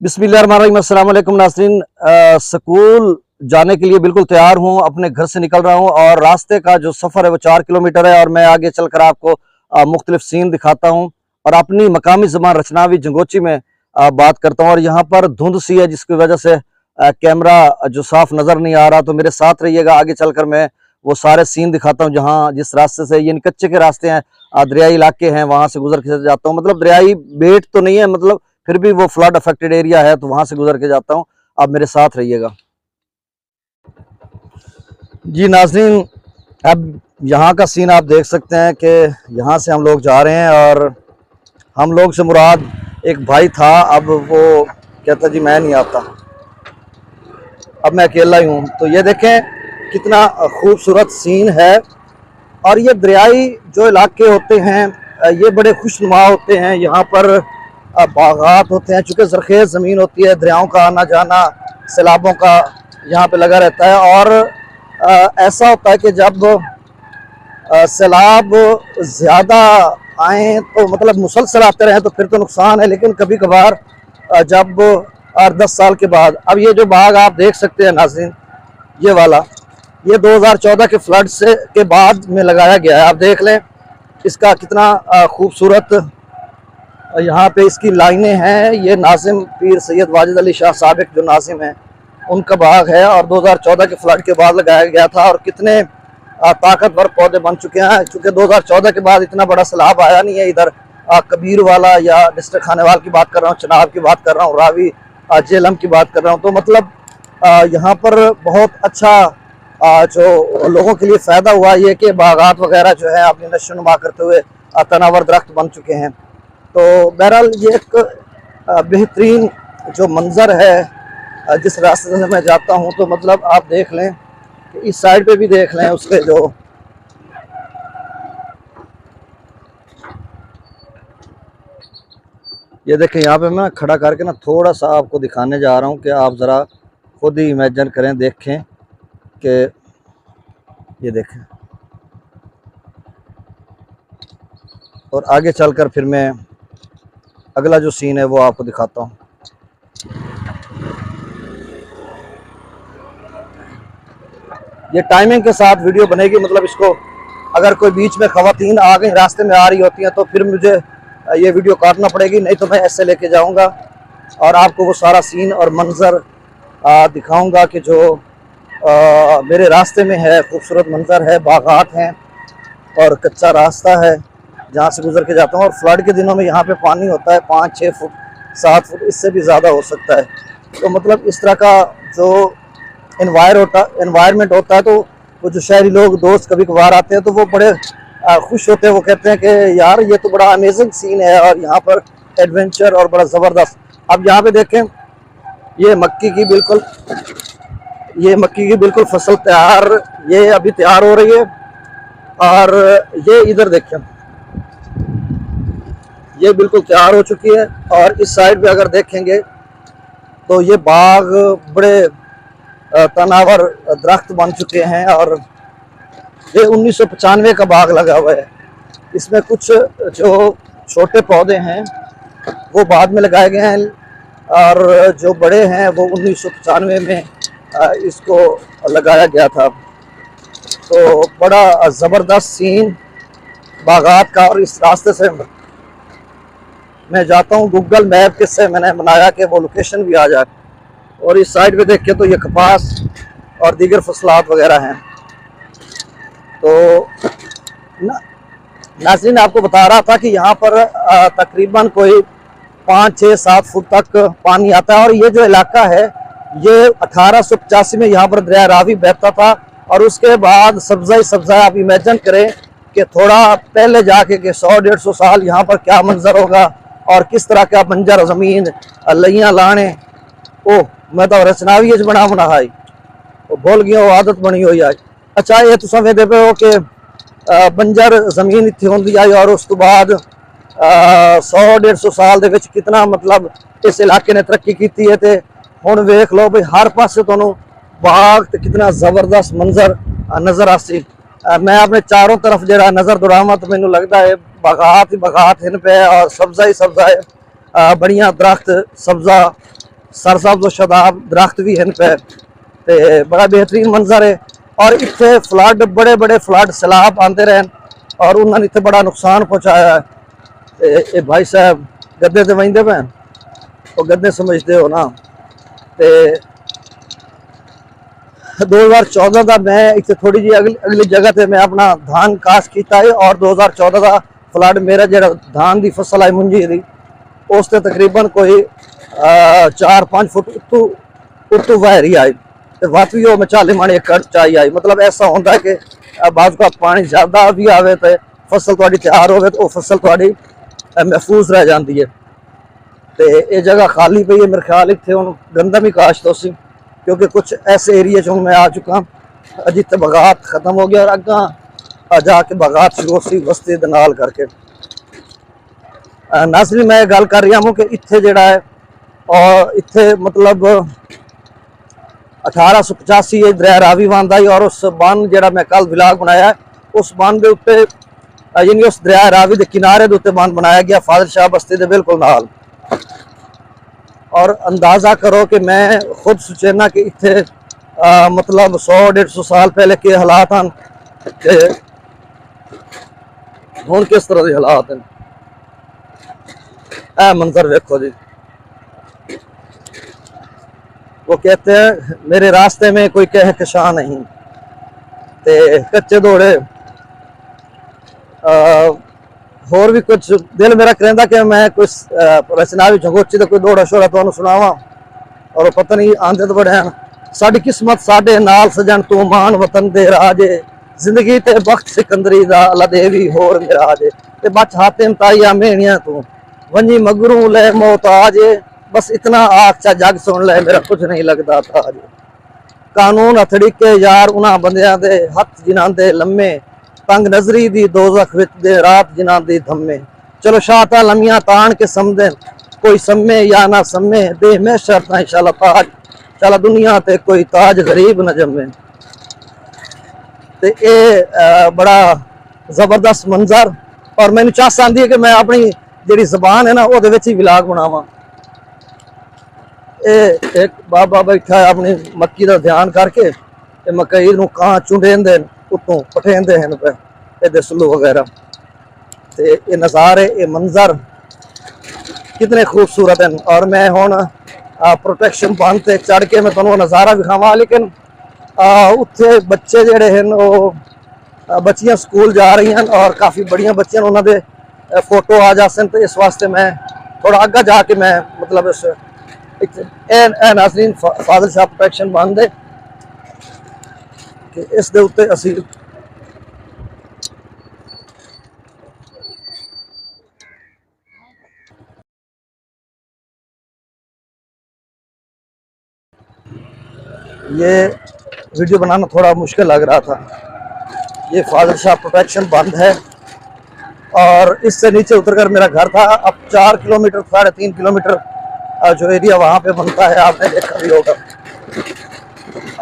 बिस्मिल्लाहिर्रहमानिर्रहीम। अस्सलाम वालेकुम नाज़रीन। स्कूल जाने के लिए बिल्कुल तैयार हूँ, अपने घर से निकल रहा हूँ और रास्ते का जो सफ़र है वो 4 किलोमीटर है और मैं आगे चलकर आपको मुख्तलिफ सीन दिखाता हूँ और अपनी मकामी ज़बान रचनावी जंगोची में बात करता हूँ। और यहाँ पर धुंध सी है जिसकी वजह से कैमरा जो साफ नज़र नहीं आ रहा, तो मेरे साथ रहिएगा। आगे चलकर मैं वो सारे सीन दिखाता हूँ जहाँ जिस रास्ते से, ये कच्चे के रास्ते हैं, दरियाई इलाके हैं, वहाँ से गुजर के जाता हूँ। मतलब दरियाई बेट तो नहीं है, मतलब फिर भी वो फ्लड अफेक्टेड एरिया है, तो वहां से गुजर के जाता हूं। आप मेरे साथ रहिएगा। जी नाज़रीन, अब यहाँ का सीन आप देख सकते हैं कि यहाँ से हम लोग जा रहे हैं और हम लोग से मुराद एक भाई था। अब वो कहता जी मैं नहीं आता, अब मैं अकेला ही हूँ। तो ये देखें कितना खूबसूरत सीन है। और ये दरियाई जो इलाके होते हैं ये बड़े खुशनुमा होते हैं। यहाँ पर बागात होते हैं, चूँकि ज़रख़ेज़ ज़मीन होती है, दरियाओं का आना जाना, सैलाबों का यहाँ पे लगा रहता है। और ऐसा होता है कि जब सैलाब ज़्यादा आए तो मतलब मुसलसल आते रहें तो फिर तो नुकसान है, लेकिन कभी कभार जब 8-10 साल के बाद, अब ये जो बाग आप देख सकते हैं नाज़रीन, ये वाला, ये 2014 के फ्लड से के बाद में लगाया गया है। आप देख लें इसका कितना खूबसूरत यहाँ पे इसकी लाइनें हैं। ये नाज़िम पीर सैयद वाजिद अली शाह साबिक जो नाज़िम हैं उनका बाग है और 2014 के फ्लड के बाद लगाया गया था। और कितने ताकतवर पौधे बन चुके हैं, चूँकि 2014 के बाद इतना बड़ा सैलाब आया नहीं है इधर। कबीर वाला या डिस्ट्रिक्ट खानेवाल की बात कर रहा हूँ, चनाब की बात कर रहा हूँ, रावी जेलम की बात कर रहा हूँ। तो मतलब यहाँ पर बहुत अच्छा जो लोगों के लिए फ़ायदा हुआ ये कि बागात वगैरह जो है अपनी नशोनुमा करते हुए तनावर दरख्त बन चुके हैं। तो बहरहाल ये एक बेहतरीन जो मंज़र है जिस रास्ते से मैं जाता हूँ। तो मतलब आप देख लें कि इस साइड पे भी देख लें उसके जो ये देखें, यहाँ पे मैं खड़ा करके ना थोड़ा सा आपको दिखाने जा रहा हूँ कि आप ज़रा खुद ही इमेजिन करें, देखें कि ये देखें। और आगे चलकर फिर मैं अगला जो सीन है वो आपको दिखाता हूँ। ये टाइमिंग के साथ वीडियो बनेगी, मतलब इसको अगर कोई बीच में ख़वातीन आ गई, रास्ते में आ रही होती हैं, तो फिर मुझे ये वीडियो काटना पड़ेगी, नहीं तो मैं ऐसे लेके जाऊंगा और आपको वो सारा सीन और मंज़र दिखाऊंगा कि जो मेरे रास्ते में है। खूबसूरत मंज़र है, बागात हैं और कच्चा रास्ता है जहाँ से गुजर के जाता हूँ। और फ्लड के दिनों में यहाँ पे पानी होता है 5-6 फुट, 7 फुट, इससे भी ज़्यादा हो सकता है। तो मतलब इस तरह का जो एनवायरनमेंट होता है, तो वो जो शहरी लोग दोस्त कभी कभार आते हैं तो वो बड़े खुश होते हैं। वो कहते हैं कि यार ये तो बड़ा अमेजिंग सीन है और यहाँ पर एडवेंचर और बड़ा ज़बरदस्त। अब यहाँ पे देखें ये मक्की की बिल्कुल फसल तैयार, ये अभी तैयार हो रही है। और ये इधर देखें, ये बिल्कुल तैयार हो चुकी है। और इस साइड पे अगर देखेंगे तो ये बाग बड़े तनावर दरख्त बन चुके हैं। और ये 1995 का बाग लगा हुआ है। इसमें कुछ जो छोटे पौधे हैं वो बाद में लगाए गए हैं और जो बड़े हैं वो 1995 में इसको लगाया गया था। तो बड़ा ज़बरदस्त सीन बागात का। और इस रास्ते से मैं जाता हूँ, गूगल मैप के से मैंने बनाया कि वो लोकेशन भी आ जाए। और इस साइड पे देखिए तो ये कपास और दीगर फसलात वगैरह हैं। तो नाज़रीन आपको बता रहा था कि यहाँ पर तकरीबन कोई 5-6-7 फुट तक पानी आता है। और ये जो इलाका है ये 1885 में यहाँ पर दरिया रावी बहता था और उसके बाद सब्ज़ा ही सब्ज़ा। आप इमेजिन करें कि थोड़ा पहले जाके कि 100-150 साल यहाँ पर क्या मंजर होगा और किस तरह का बंजर ज़मीन, लइयाँ लाने। ओह मैं तो रचनावी बना है, भूल गया, वो आदत बनी हुई है। अच्छा ये तुम वेदे पे हो कि बंजर जमीन इतनी होंगी आई और उस तो बाद 100-150 साल दे विच कितना मतलब इस इलाके ने तरक्की की है। तो हुण वेख लो भाई हर पासे तुहानूं बाग ते कितना जबरदस्त मंजर नज़र आसी। मैं अपने चारों तरफ जरा नज़र दौड़ावां तो मैनूं लगता है बागात ही बागात हिन पे और सब्ज़ा ही सब्ज़ा है, बढ़िया दरख्त सब्ज़ा सरसब्ज़ शदाब दरख्त भी हैं पे, ते बड़ा बेहतरीन मंजर है। और इतने फ्लड, बड़े बड़े फ्लड सैलाब आते रहे और उन्होंने इतने बड़ा नुकसान पहुँचाया है। ये भाई साहब गद्दे तो वहींदे पे, तो गद्दे समझते हो ना। तो 2014 का मैं इतने थोड़ी जी अगली जगह से मैं अपना धान काश किया है और 2014 का फ्लड मेरा जो धान की फसल आई मुंजी दी उससे तकरीबन कोई 4-5 फुट उत्तू बहरी आई, तो वापी वो में 40 मन एकड़ चाई आई। मतलब ऐसा होता है कि बाद का पानी ज़्यादा भी आवे तो फसल थोड़ी तैयार हो तो फसल थोड़ी महफूज रह जाती है। तो ये जगह खाली पई है, मेरे ख्याल इतने हम गंदम ही काश तो सी, क्योंकि कुछ ऐसे एरिए जो मैं आ चुका जितने बगात खत्म हो गया और अगर जाके बगात शुरू सी बस्ती दे नाल करके। नाज़रीन मैं गल कर रहा हूँ कि इत्थे जड़ा है और इत्थे मतलब 1885 दरिया रावी बन आई और उस बन जड़ा मैं कल विलाग बनाया है उस बन के उत्ते यानी उस दरिया रावी के किनारे के उत्ते बन बनाया गया फाजिल शाह बस्ती के बिल्कुल नाल। और अंदाज़ा करो कि मैं खुद सोचना कि इतने मतलब 100-150 साल पहले के हालात हैं कि हुण किस तरह के हालात हैं। मंजर देखो जी, वो कहते हैं मेरे रास्ते में कोई कहकशां नहीं, ते कच्चे दौड़े होर भी कुछ दिल मेरा कहता कि मैं कुछ रचना भी झंगोची तो कोई दौड़ा शोड़ा तो सुनावा और पता नहीं आंदे तो बड़े हैं। साड़ी किस्मत साडे नाल सजन तू मान वतन दे राजे जिंदगी ते बख्त सिकंदरी दा अल्लाह देवी होर मेरा आजे ते बच हातिम ताइया मेहनिया तू वंजी मगरू ले मोहताजे बस इतना आख चा जग सुन ले मेरा कुछ नहीं लगता था आज। कानून हथड़ी के यार उन्हां बंदियां दे हथ जिन्हां दे लम्मे तंग नजरी दी दोजख विच दे रात जिन्हां दी धम्मे चलो शाहता लमियां तान के समझे कोई सम्मे या ना सम्मे दे में शर्ता इंशाल्लाह ताज चला दुनिया ते कोई ताज गरीब न जमे। ते ये बड़ा जबरदस्त मंजर और मैनू चास आती है कि मैं अपनी जी जबान है ना वो ही विलाग बनावा। एक बाबा बैठा है अपनी मक्की का ध्यान करके मकई नूं कां चुंडेंदे उत्तों पठेंदे हैं पे ये सलू वगैरह। तो ये नज़ारे ये मंजर कितने खूबसूरत हैं। और मैं हुण प्रोटेक्शन बंद ते चढ़ के मैं तुहानूं नज़ारा विखावां, लेकिन उत्थे बच्चे जिहड़े हैं वो बच्चियां स्कूल जा रही हैं और काफ़ी बड़ियां बच्चियां उन्होंने फोटो आ जासन, तो इस वास्ते मैं थोड़ा अग्गा जाके मैं मतलब इस नाज़रीन फाजिल शाह प्रोटेक्शन बंद है कि इस दे उत्ते असी ये वीडियो बनाना थोड़ा मुश्किल लग रहा था। ये फाजिल शाह प्रोटेक्शन बंद है और इससे नीचे उतरकर मेरा घर था। अब 4 किलोमीटर 3.5 किलोमीटर जो एरिया वहाँ पे बनता है आपने देखा भी होगा।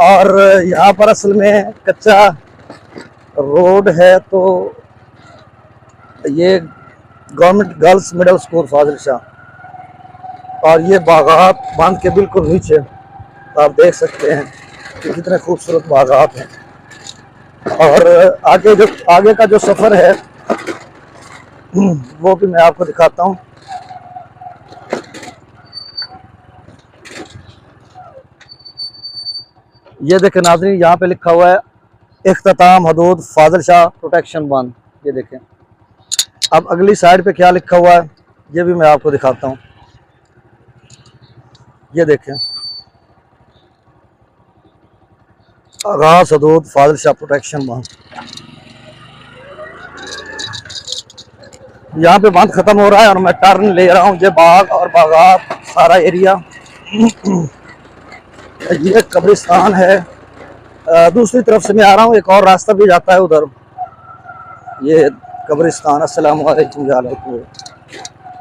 और यहाँ पर असल में कच्चा रोड है, तो ये गवर्नमेंट गर्ल्स मिडिल स्कूल फाजिल शाह और ये बागात बांध के बिल्कुल नीचे तो आप देख सकते हैं कि कितने खूबसूरत बागात हैं। और आगे का जो सफ़र है वो भी मैं आपको दिखाता हूँ। ये देखें नाज़रीन, यहाँ पे लिखा हुआ है इख्तिताम हदूद फाजिल शाह प्रोटेक्शन बंद। ये देखें। अब अगली साइड पे क्या लिखा हुआ है ये भी मैं आपको दिखाता हूँ। ये देखें, आगाज हदूद फाजिल शाह प्रोटेक्शन बंद। यहाँ पे बंद खत्म हो रहा है और मैं टर्न ले रहा हूँ। ये बाग और बागात सारा एरिया ये कब्रिस्तान है। दूसरी तरफ से मैं आ रहा हूँ, एक और रास्ता भी जाता है उधर। ये कब्रिस्तान अस्सलाम वालेकुम।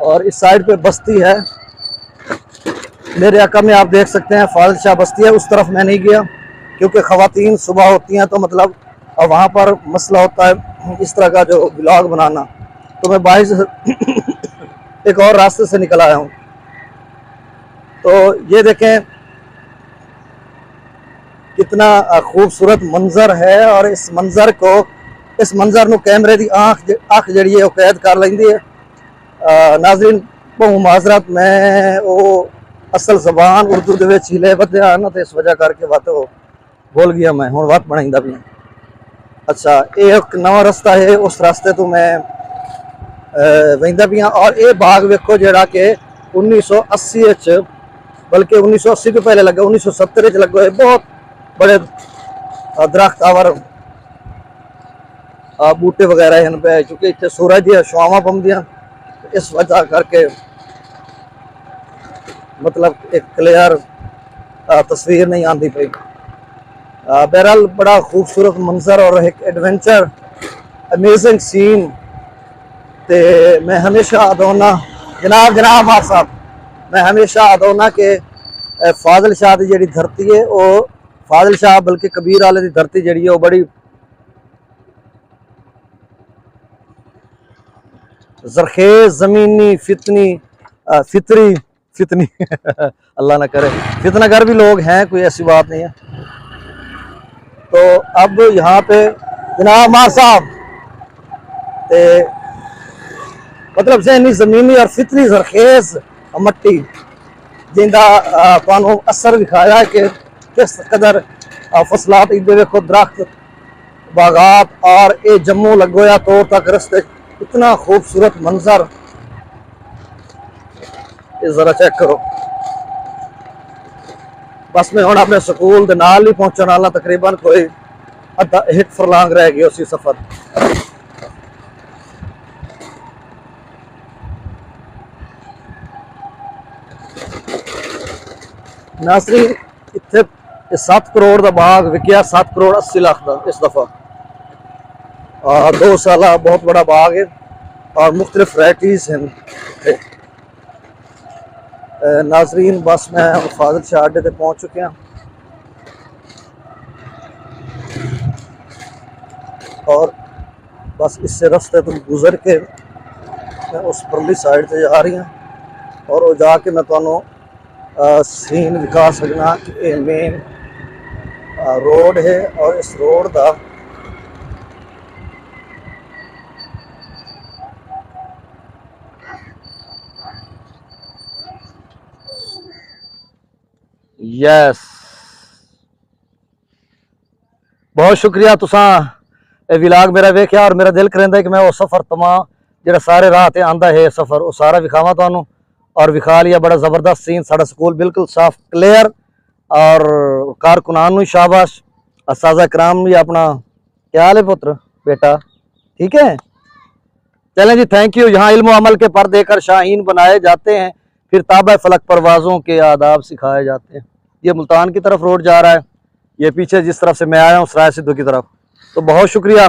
और इस साइड पे बस्ती है मेरे आका में, आप देख सकते हैं फाजिल शाह बस्ती है। उस तरफ मैं नहीं गया क्योंकि ख़वातीन सुबह होती हैं तो मतलब वहाँ पर मसला होता है इस तरह का जो व्लॉग बनाना, तो मैं बाहर से एक और रास्ते से निकल आया हूँ। तो ये देखें कितना खूबसूरत मंजर है, और इस मंजर ਨੂੰ कैमरे की अख जी कैद कर लेंदी है। नाज़रीन बहु माजरत, मैं वो असल जबान उर्दू के हिले बदया ना, तो इस वजह करके वत भूल गया मैं, हूँ वत बनाईंदा भी। अच्छा, ये एक नवा रस्ता है, उस रास्ते तो मैं वहिंदा भी हाँ। और ये बाग वेखो जरा कि 1980 बल्कि 1980 तो पहले लगा, 1970 लगे हुए बहुत बड़े दरख्त और बूटे वगैरह हैं पे, चूँकि इतने सूरज दी छावां पौंदियां, इस वजह करके मतलब एक क्लियर तस्वीर नहीं आती पई। बहरहाल बड़ा खूबसूरत मंजर और एक एडवेंचर अमेजिंग सीन। ते मैं हमेशा आदोना जनाब मार साहब, मैं हमेशा आदोना के फाजिल शाह की जी धरती है, वो फाजिल शाह बल्कि कबीर वाले की धरती जी है, वो बड़ी जरखेज जमीनी फितनी अल्लाह ना करे फितनागर भी लोग हैं, कोई ऐसी बात नहीं है। तो अब यहाँ पे जनाब मार साहब मतलब से इन्नी जमीनी और फितनी जरखेज मट्टी जिंदा तुहानू असर दिखाया कि किस कदर फसलात इधर देखो, दरख्त बागात, और ये जम्मू लगोया तौर तक रस्ते, इतना खूबसूरत मंजर, ये जरा चेक करो। बस मैं हम अपने स्कूल के नाल ही पहुंचने वाला, तकरीबन कोई अद्धा 1 फरलांग रह गया उसी सफर। नाज़रीन इत्थे 7 करोड़ का बाग विकया, 7 करोड़ 80 लाख का इस दफा। 2 साल बहुत बड़ा बाग है और मुख्तलिफ वैराइटीज हैं। नाज़रीन बस मैं फाजिल शाह अड्डे पे पहुँच चुके हैं, और बस इससे रास्ते तुम गुजर के मैं उस परली साइड से जा रही हूँ, और वो जाके मैं तुहानू सीन दिखा सकना कि ये मेन रोड है, और इस रोड का यस बहुत शुक्रिया तुसा विलाग मेरा वेख्या, और मेरा दिल करेंदा कि मैं वो सफ़र तमाम जो सारे राह ते आंदा है सफ़र वो सारा विखावा तुहानू, और विखा लिया। बड़ा ज़बरदस्त सीन, साड़ा स्कूल बिल्कुल साफ क्लियर, और कारकुनान शाबाश, असाजा कराम भी अपना क्या हाल है पुत्र बेटा, ठीक है। चलें जी, थैंक यू। यहाँ इल्म अमल के पर देकर शाहीन बनाए जाते हैं, फिर ताबा फलक परवाज़ों के आदाब सिखाए जाते हैं। ये मुल्तान की तरफ रोड जा रहा है, ये पीछे जिस तरफ से मैं आया हूँ सराय सिद्धू की तरफ। तो बहुत शुक्रिया।